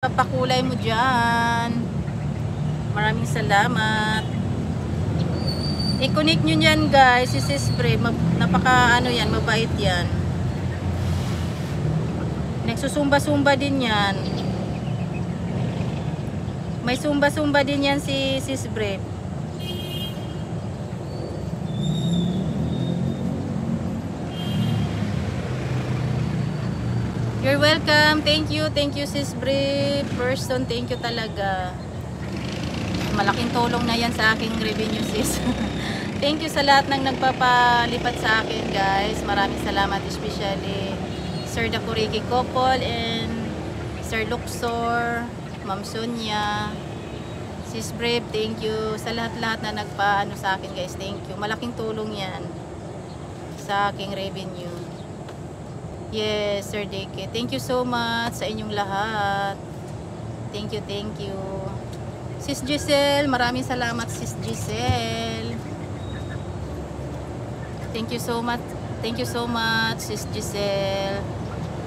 pakulay mo dyan. Maraming salamat. I-connect nyo dyan guys, si Sis Brave. Napaka ano yan, mabait yan. Nagsusumba-sumba din yan. May sumba-sumba din yan si Sis Brave. You're welcome. Thank you Sis Brave. Person, thank you talaga. Malaking tulong na yan sa aking revenue sis. Thank you sa lahat ng nagpapalipat sa akin guys. Maraming salamat, especially Sir Dakuriki Kopol and Sir Luxor, Ma'am Sonia, Sis Brave, thank you sa lahat-lahat na nagpaano sa akin guys. Thank you. Malaking tulong yan sa aking revenue. Yes, Sir Deke. Thank you so much sa inyong lahat. Thank you, thank you. Sis Giselle, maraming salamat Sis Giselle. Thank you so much. Thank you so much Sis Giselle.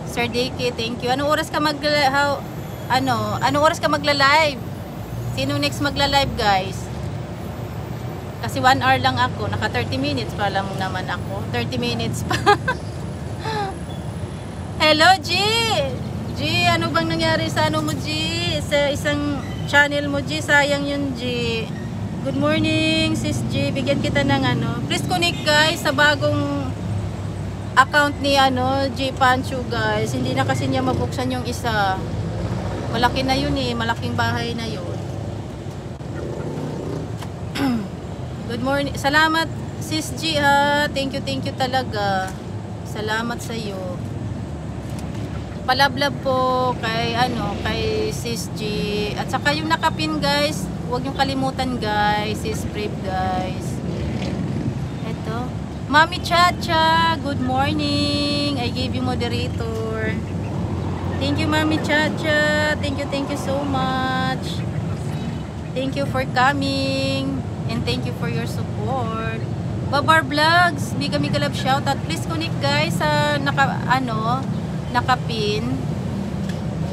Sir Deke, thank you. Anong oras ka anong oras ka magla-live? Sino next magla-live, guys? Kasi 1 hour lang ako. Naka 30 minutes pa lang naman ako. 30 minutes pa. Hello, G! G, ano bang nangyari sa ano mo, G? Sa isang channel mo, G. Sayang yun, G. Good morning, Sis G. Bigyan kita ng ano. Please connect, guys, sa bagong account ni G Pancho, guys. Hindi na kasi niya mabuksan yung isa. Malaki na yun eh. Malaking bahay na yun. Good morning. Salamat, Sis G, ha. Thank you talaga. Salamat sa iyo. Palablab po kay kay Sis G. At saka yung nakapin guys, huwag yung kalimutan guys, Sis Brave guys. Eto, Mami Chacha, good morning. I gave you moderator. Thank you Mami Chacha. Thank you so much. Thank you for coming and thank you for your support. Babar Vlogs, Mika Love shoutout. Please connect guys sa nakapin.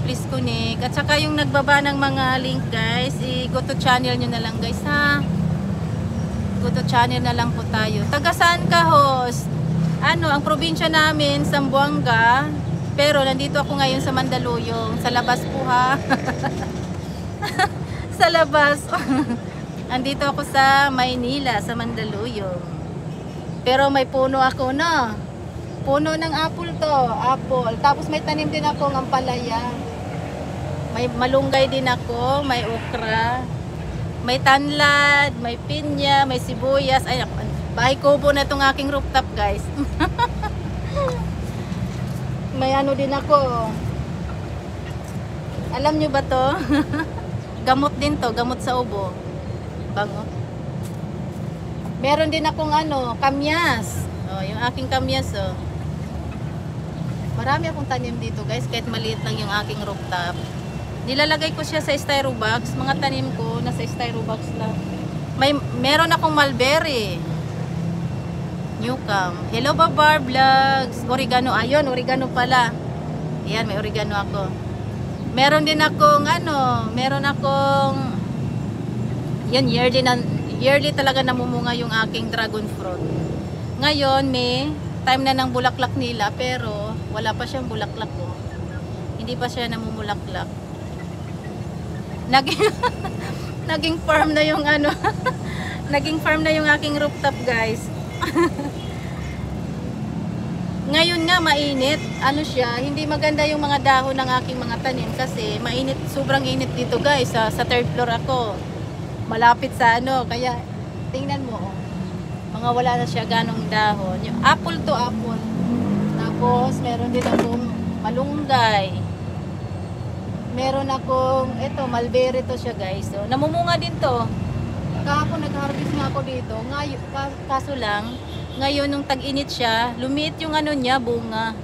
Please connect. At saka yung nagbaba ng mga link guys, go to channel nyo na lang guys ha. Go to channel na lang po tayo. Taga saan ka host? Ang probinsya namin, Zamboanga. Pero nandito ako ngayon sa Mandaluyong. Sa labas po ha. Sa labas. Andito ako sa Maynila, sa Mandaluyong. Pero may puno ako na. Puno ng apple to, apple. Tapos may tanim din ako ng ampalaya. May malunggay din ako, may okra, may tanlad, may pinya, may sibuyas. Ay, bahay kubo na itong aking rooftop, guys. May din ako. Alam nyo ba to? Gamot din to, gamot sa ubo. Bango. Meron din akong kamyas. Oh, yung aking kamyas, oh. Marami akong tanim dito guys, kahit maliit lang yung aking rooftop. Nilalagay ko siya sa styro box. Mga tanim ko nasa styro box lang. Meron akong mulberry. Newcam. Hello Babar Vlogs. Oregano, ayun, oregano pala. Ayan, may oregano ako. Meron din akong yan, yearly talaga namumunga yung aking dragon fruit. Ngayon, may time na ng bulaklak nila pero wala pa siyang bulaklak ko. Hindi pa siya namumulaklak. Naging farm na yung naging farm na yung aking rooftop guys. Ngayon nga mainit. Siya, hindi maganda yung mga dahon ng aking mga tanim kasi mainit, sobrang init dito guys. Sa third floor ako. Malapit sa kaya tingnan mo mga wala na siya ganong dahon. Yung apple to apple. Tapos meron din akong malunggay. Meron akong mulberry to siya guys. So, namumunga din to. Kahapon nag-harvest nga ako dito. Kaso lang ngayon nung tag-init siya, lumiit yung niya, bunga.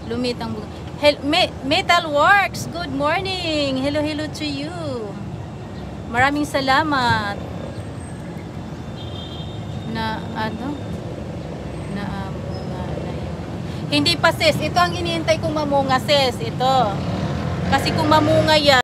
Lumiit ang bunga. Metalworks, good morning. Hello to you. Maraming salamat. Hindi pa sis, ito ang iniintay kong mamunga sis, ito. Kasi kung mamunga yan,